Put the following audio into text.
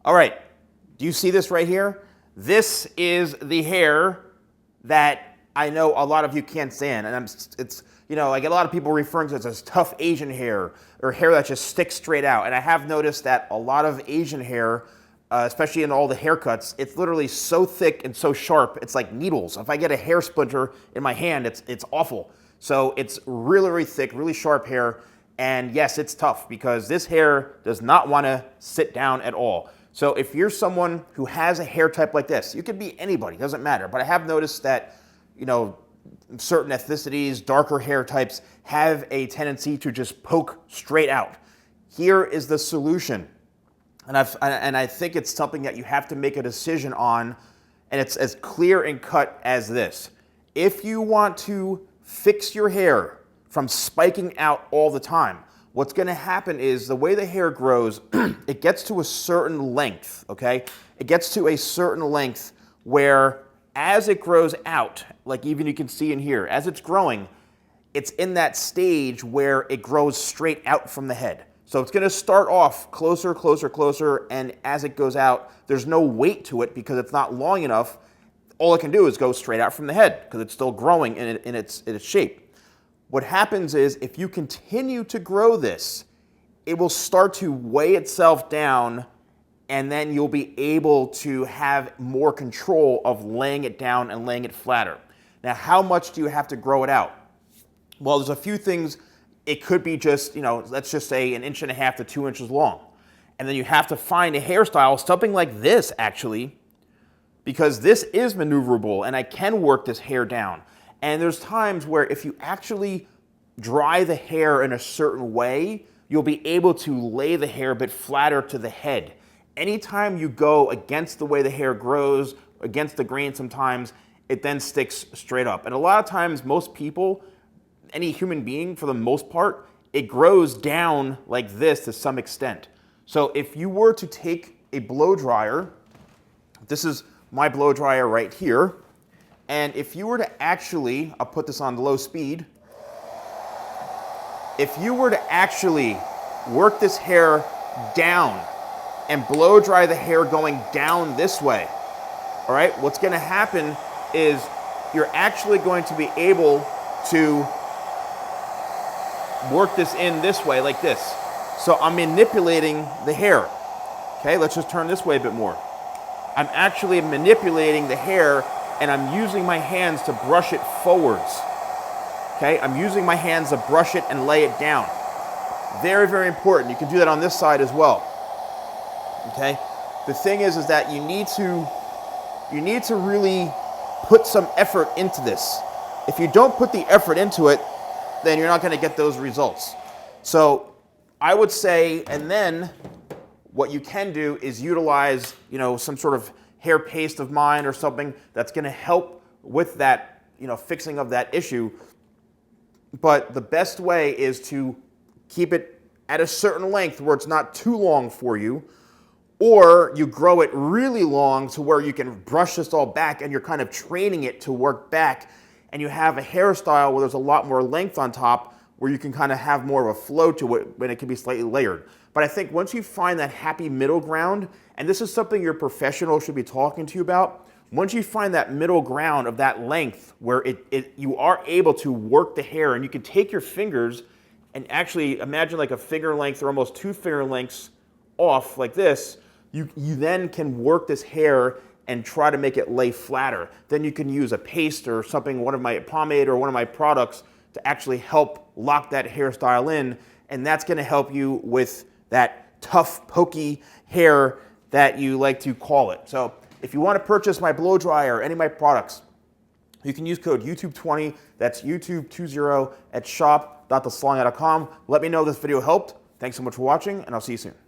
All right, do you see this right here? This is the hair that I know a lot of you can't stand, and I get a lot of people referring to it as tough Asian hair or hair that just sticks straight out. And I have noticed that a lot of Asian hair, especially in all the haircuts, it's literally so thick and so sharp, it's like needles. If I get a hair splinter in my hand, it's awful. So it's really, really thick, really sharp hair. And yes, it's tough because this hair does not want to sit down at all. So if you're someone who has a hair type like this, you could be anybody, doesn't matter. But I have noticed that, certain ethnicities, darker hair types have a tendency to just poke straight out. Here is the solution. And I think it's something that you have to make a decision on, and it's as clear and cut as this. If you want to fix your hair from spiking out all the time, what's going to happen is the way the hair grows, it gets to a certain length, okay? It gets to a certain length where as it grows out, like even you can see in here, as it's growing, it's in that stage where it grows straight out from the head. So it's going to start off closer, closer, closer, and as it goes out, there's no weight to it because it's not long enough. All it can do is go straight out from the head because it's still growing in its shape. What happens is if you continue to grow this, it will start to weigh itself down, and then you'll be able to have more control of laying it down and laying it flatter. Now, how much do you have to grow it out? Well, there's a few things. It could be just, let's just say 1.5 inches to 2 inches long. And then you have to find a hairstyle, something like this actually, because this is maneuverable and I can work this hair down. And there's times where if you actually dry the hair in a certain way, you'll be able to lay the hair a bit flatter to the head. Anytime you go against the way the hair grows, against the grain sometimes, it then sticks straight up. And a lot of times, most people, any human being for the most part, it grows down like this to some extent. So if you were to take a blow dryer, this is my blow dryer right here, and if you were to actually, I'll put this on low speed, if you were to actually work this hair down and blow dry the hair going down this way, all right, what's going to happen is you're actually going to be able to work this in this way like this. So I'm manipulating the hair. Okay, let's just turn this way a bit more. I'm actually manipulating the hair and I'm using my hands to brush it forwards. Okay, I'm using my hands to brush it and lay it down. Very, very important. You can do that on this side as well. Okay, the thing is that you need to really put some effort into this. If you don't put the effort into it, then you're not going to get those results. So I would say, and then what you can do is utilize, some sort of hair paste of mine or something that's going to help with that, fixing of that issue. But the best way is to keep it at a certain length where it's not too long for you, or you grow it really long to where you can brush this all back and you're kind of training it to work back, and you have a hairstyle where there's a lot more length on top where you can kind of have more of a flow to it when it can be slightly layered. But I think once you find that happy middle ground, and this is something your professional should be talking to you about, once you find that middle ground of that length where you are able to work the hair, and you can take your fingers and actually imagine like a finger length or almost 2 finger lengths off like this, you then can work this hair and try to make it lay flatter. Then you can use a paste or something, one of my pomade or one of my products to actually help lock that hairstyle in, and that's gonna help you with that tough, pokey hair that you like to call it. So if you wanna purchase my blow dryer or any of my products, you can use code YouTube20, that's YouTube20 at shop.thesalonguy.com. Let me know if this video helped. Thanks so much for watching, and I'll see you soon.